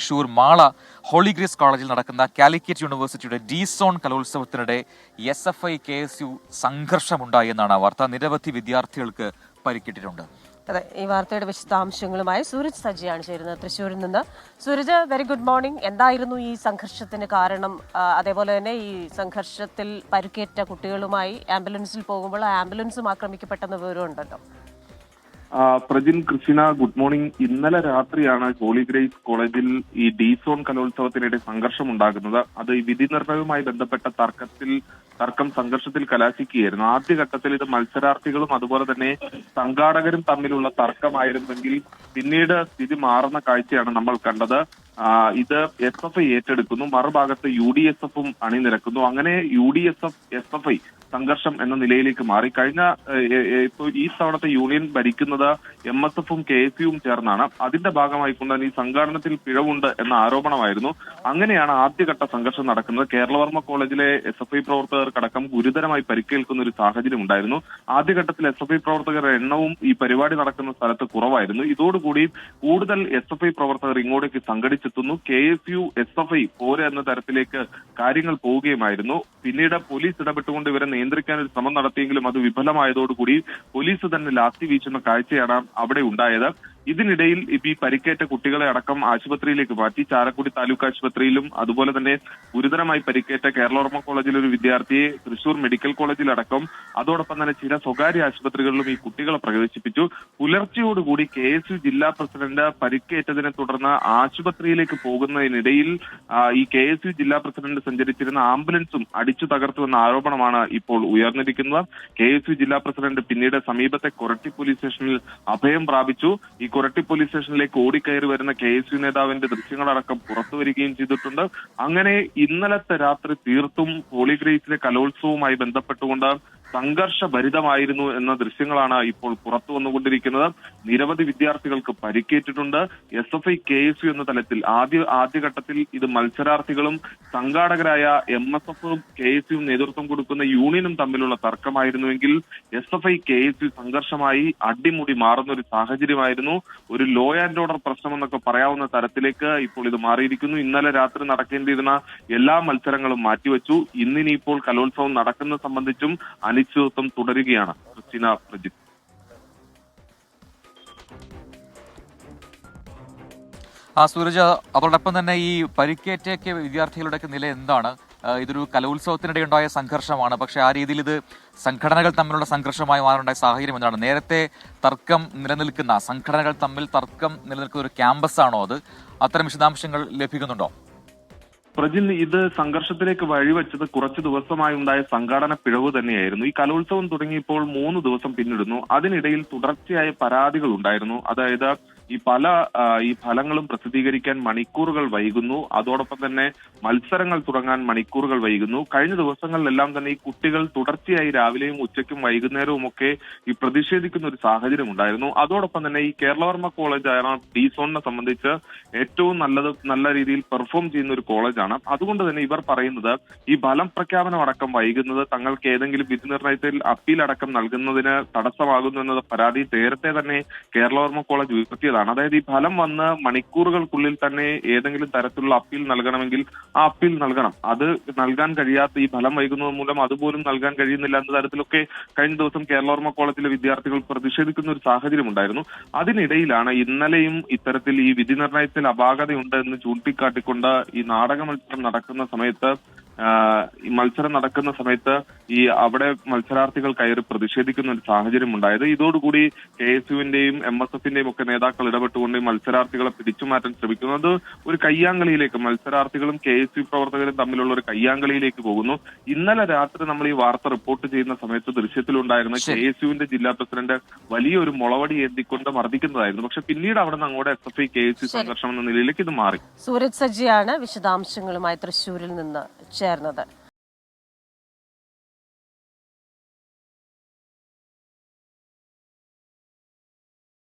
Thrissur Mala holy grace കോളേജിൽ നടക്കുന്ന കാലിക്കറ്റ് യൂണിവേഴ്സിറ്റിയുടെ ഡി-സോൺ കലോത്സവത്തിനിടെ SFI KSU സംഘർഷമുണ്ടായി എന്നാണ് വാർത്ത. നിരവധി വിദ്യാർത്ഥികൾക്ക് പരിക്കേറ്റിട്ടുണ്ട്. അതെ, ഈ വാർത്തയുടെ വിശദാംശങ്ങളുമായി സൂരജ് സജിയാണ് ചേരുന്നത് തൃശ്ശൂരിൽ നിന്ന്. Sooraj, very good morning. എന്തായിരുന്നു ഈ സംഘർഷത്തിന് കാരണം? അതേപോലെ തന്നെ ഈ സംഘർഷത്തിൽ പരിക്കേറ്റ കുട്ടികളുമായി ആംബുലൻസിൽ പോകുമ്പോൾ ആംബുലൻസും ആക്രമിക്കപ്പെട്ടെന്ന വിവരമുണ്ടല്ലോ. Prajin, Krishna, good morning. ഇന്നലെ രാത്രിയാണ് ഹോളി ഗ്രേസ് കോളേജിൽ ഈ ഡി-സോൺ കലോത്സവത്തിനിടെ സംഘർഷമുണ്ടാകുന്നത്. അത് ഈ വിധി നിർണയവുമായി ബന്ധപ്പെട്ട തർക്കം സംഘർഷത്തിൽ കലാശിക്കുകയായിരുന്നു. ആദ്യഘട്ടത്തിൽ ഇത് മത്സരാർത്ഥികളും അതുപോലെ തന്നെ സംഘാടകരും തമ്മിലുള്ള തർക്കമായിരുന്നെങ്കിൽ പിന്നീട് സ്ഥിതി മാറുന്ന കാഴ്ചയാണ് നമ്മൾ കണ്ടത്. ഇത് SFI ഏറ്റെടുക്കുന്നു, മറുഭാഗത്ത് UDSFും അണിനിരക്കുന്നു. അങ്ങനെ UDSF-SFI സംഘർഷം എന്ന നിലയിലേക്ക് മാറി. ഇപ്പോൾ ഈ തവണത്തെ യൂണിയൻ ഭരിക്കുന്നത് MSFും KSUവും ചേർന്നാണ്. അതിന്റെ ഭാഗമായിക്കൊണ്ട് തന്നെ ഈ സംഘാടനത്തിൽ പിഴവുണ്ട് എന്ന ആരോപണമായിരുന്നു. അങ്ങനെയാണ് ആദ്യഘട്ട സംഘർഷം നടക്കുന്നത്. കേരളവർമ്മ കോളേജിലെ SFI പ്രവർത്തകർക്കടക്കം ഗുരുതരമായി പരിക്കേൽക്കുന്ന ഒരു സാഹചര്യം ഉണ്ടായിരുന്നു. ആദ്യഘട്ടത്തിൽ SFI പ്രവർത്തകരുടെ എണ്ണവും ഈ പരിപാടി നടക്കുന്ന സ്ഥലത്ത് കുറവായിരുന്നു. ഇതോടുകൂടി കൂടുതൽ SFI പ്രവർത്തകർ ഇങ്ങോട്ടേക്ക് സംഘടിച്ചെത്തുന്നു. KSU SFI പോരെ എന്ന തരത്തിലേക്ക് കാര്യങ്ങൾ പോവുകയുമായിരുന്നു. പിന്നീട് പോലീസ് ഇടപെട്ടുകൊണ്ട് ഇവരെ നിയന്ത്രിക്കാൻ ഒരു ശ്രമം നടത്തിയെങ്കിലും അത് വിഫലമായതോടുകൂടി പോലീസ് തന്നെ ലാത്തി വീശുന്ന കാഴ്ചയാണ് അവിടെ ഉണ്ടായത്. ഇതിനിടയിൽ ഈ പരിക്കേറ്റ കുട്ടികളെ അടക്കം ആശുപത്രിയിലേക്ക് മാറ്റി. ചാലക്കുടി താലൂക്ക് ആശുപത്രിയിലും അതുപോലെ തന്നെ ഗുരുതരമായി പരിക്കേറ്റ കേരളവർമ്മ കോളേജിലെ ഒരു വിദ്യാർത്ഥിയെ തൃശൂർ മെഡിക്കൽ കോളേജിലടക്കം അതോടൊപ്പം തന്നെ ചില സ്വകാര്യ ആശുപത്രികളിലും ഈ കുട്ടികളെ പ്രവേശിപ്പിച്ചു. പുലർച്ചയോടുകൂടി KSU ജില്ലാ പ്രസിഡന്റ് പരിക്കേറ്റതിനെ തുടർന്ന് ആശുപത്രിയിലേക്ക് പോകുന്നതിനിടയിൽ ഈ KSU ജില്ലാ പ്രസിഡന്റ് സഞ്ചരിച്ചിരുന്ന ആംബുലൻസും അടിച്ചു തകർത്തുവെന്ന ആരോപണമാണ് ഇപ്പോൾ ഉയർന്നിരിക്കുന്നത്. KSU ജില്ലാ പ്രസിഡന്റ് പിന്നീട് സമീപത്തെ കൊരട്ടി പോലീസ് സ്റ്റേഷനിൽ അഭയം പ്രാപിച്ചു. ഈ കൊരട്ടി പോലീസ് സ്റ്റേഷനിലേക്ക് ഓടിക്കയറി വരുന്ന KSU നേതാവിന്റെ ദൃശ്യങ്ങളടക്കം പുറത്തുവരികയും ചെയ്തിട്ടുണ്ട്. അങ്ങനെ ഇന്നലത്തെ രാത്രി തീർത്തും ഹോളി ഗ്രേസിലെ കലോത്സവവുമായി ബന്ധപ്പെട്ടുകൊണ്ട് സംഘർഷഭരിതമായിരുന്നു എന്ന ദൃശ്യങ്ങളാണ് ഇപ്പോൾ പുറത്തു വന്നുകൊണ്ടിരിക്കുന്നത്. നിരവധി വിദ്യാർത്ഥികൾക്ക് പരിക്കേറ്റിട്ടുണ്ട്. SFI KSU എന്ന തലത്തിൽ ആദ്യഘട്ടത്തിൽ ഇത് മത്സരാർത്ഥികളും സംഘാടകരായ MSFും KSUവും നേതൃത്വം കൊടുക്കുന്ന യൂണിയനും തമ്മിലുള്ള തർക്കമായിരുന്നുവെങ്കിൽ SFI KSU സംഘർഷമായി അടിമുടി മാറുന്ന ഒരു സാഹചര്യമായിരുന്നു. ഒരു ലോ ആൻഡ് ഓർഡർ പ്രശ്നമെന്നൊക്കെ പറയാവുന്ന തരത്തിലേക്ക് ഇപ്പോൾ ഇത് മാറിയിരിക്കുന്നു. ഇന്നലെ രാത്രി നടക്കേണ്ടിയിരുന്ന എല്ലാ മത്സരങ്ങളും മാറ്റിവെച്ചു. ഇന്നിനിപ്പോൾ കലോത്സവം നടക്കുന്നത് സംബന്ധിച്ചും അനിശ്ചിതത്വം തുടരുകയാണ്. ക്രിസ്റ്റീന, പ്രജിത്ത്. സൂരജ്, അതോടൊപ്പം തന്നെ ഈ പരിക്കേറ്റ വിദ്യാർത്ഥികളുടെയൊക്കെ നില എന്താണ്? ഇതൊരു കലോത്സവത്തിനിടെ ഉണ്ടായ സംഘർഷമാണ്, പക്ഷെ ആ രീതിയിൽ ഇത് സംഘടനകൾ തമ്മിലുള്ള സംഘർഷമായി മാറുണ്ടായ സാഹചര്യം എന്താണ്? നേരത്തെ സംഘടനകൾ തമ്മിൽ തർക്കം നിലനിൽക്കുന്ന ഒരു ക്യാമ്പസ് ആണോ അത്? അത്തരം വിശദാംശങ്ങൾ ലഭിക്കുന്നുണ്ടോ? പ്രജിൻ, ഇത് സംഘർഷത്തിലേക്ക് വഴിവെച്ചത് കുറച്ചു ദിവസമായി ഉണ്ടായ സംഘാടന പിഴവ് തന്നെയായിരുന്നു. ഈ കലോത്സവം തുടങ്ങിയപ്പോൾ 3 ദിവസം പിന്നിടുന്നു. അതിനിടയിൽ തുടർച്ചയായ പരാതികൾ ഉണ്ടായിരുന്നു. അതായത് ഈ ഫലങ്ങളും പ്രസിദ്ധീകരിക്കാൻ മണിക്കൂറുകൾ വൈകുന്നു. അതോടൊപ്പം തന്നെ മത്സരങ്ങൾ തുടങ്ങാൻ മണിക്കൂറുകൾ വൈകുന്നു. കഴിഞ്ഞ ദിവസങ്ങളിലെല്ലാം തന്നെ ഈ കുട്ടികൾ തുടർച്ചയായി രാവിലെയും ഉച്ചയ്ക്കും വൈകുന്നേരവും ഒക്കെ ഈ പ്രതിഷേധിക്കുന്ന ഒരു സാഹചര്യം ഉണ്ടായിരുന്നു. അതോടൊപ്പം തന്നെ ഈ കേരളവർമ്മ കോളേജാണ് ഡി-സോണിനെ സംബന്ധിച്ച് ഏറ്റവും നല്ല രീതിയിൽ പെർഫോം ചെയ്യുന്ന ഒരു കോളേജാണ്. അതുകൊണ്ട് തന്നെ ഇവർ പറയുന്നത് ഈ ഫലം പ്രഖ്യാപനം അടക്കം വൈകുന്നത് തങ്ങൾക്ക് ഏതെങ്കിലും വിധി നിർണയത്തിൽ അപ്പീൽ അടക്കം നൽകുന്നതിന് തടസ്സമാകുന്നു എന്ന പരാതി നേരത്തെ തന്നെ കേരളവർമ്മ കോളേജ് ഉയർത്തിയതാണ്. അതായത് ഈ ഫലം വന്ന് മണിക്കൂറുകൾക്കുള്ളിൽ തന്നെ ഏതെങ്കിലും തരത്തിലുള്ള അപ്പീൽ നൽകണമെങ്കിൽ ആ അപ്പീൽ നൽകണം. അത് നൽകാൻ കഴിയാത്ത ഈ ഫലം വൈകുന്നത് മൂലം അതുപോലും നൽകാൻ കഴിയുന്നില്ല എന്ന തരത്തിലൊക്കെ കഴിഞ്ഞ ദിവസം കേരളവർമ്മ കോളേജിലെ വിദ്യാർത്ഥികൾ പ്രതിഷേധിക്കുന്ന ഒരു സാഹചര്യം ഉണ്ടായിരുന്നു. അതിനിടയിലാണ് ഇന്നലെയും ഇത്തരത്തിൽ ഈ വിധി നിർണയത്തിൽ അപാകതയുണ്ട് എന്ന് ചൂണ്ടിക്കാട്ടിക്കൊണ്ട് ഈ നാടക മത്സരം നടക്കുന്ന സമയത്ത് ഈ അവിടെ മത്സരാർത്ഥികൾ കയറി പ്രതിഷേധിക്കുന്ന ഒരു സാഹചര്യം ഉണ്ടായത്. ഇതോടുകൂടി KSUവിന്റെയും MSFന്റെയും ഒക്കെ നേതാക്കൾ ഇടപെട്ടുകൊണ്ട് മത്സരാർത്ഥികളെ പിടിച്ചുമാറ്റാൻ ശ്രമിക്കുന്നത് ഒരു കയ്യാങ്കളിയിലേക്ക്, മത്സരാർത്ഥികളും KSU പ്രവർത്തകരും തമ്മിലുള്ള ഒരു കയ്യാങ്കളിയിലേക്ക് പോകുന്നു. ഇന്നലെ രാത്രി നമ്മൾ ഈ വാർത്ത റിപ്പോർട്ട് ചെയ്യുന്ന സമയത്ത് ദൃശ്യത്തിലുണ്ടായിരുന്ന KSUവിന്റെ ജില്ലാ പ്രസിഡന്റ് വലിയൊരു മുളവടി ഏന്തിക്കൊണ്ട് മർദ്ദിക്കുന്നതായിരുന്നു. പക്ഷെ പിന്നീട് അവിടെ നിന്ന് അങ്ങോട്ട് SFI KSU സംഘർഷം എന്ന നിലയിലേക്ക് ഇത് മാറി. സൂരജ് സജിയാണ് വിശദാംശങ്ങളുമായി തൃശ്ശൂരിൽ നിന്ന് ചേർന്നത്.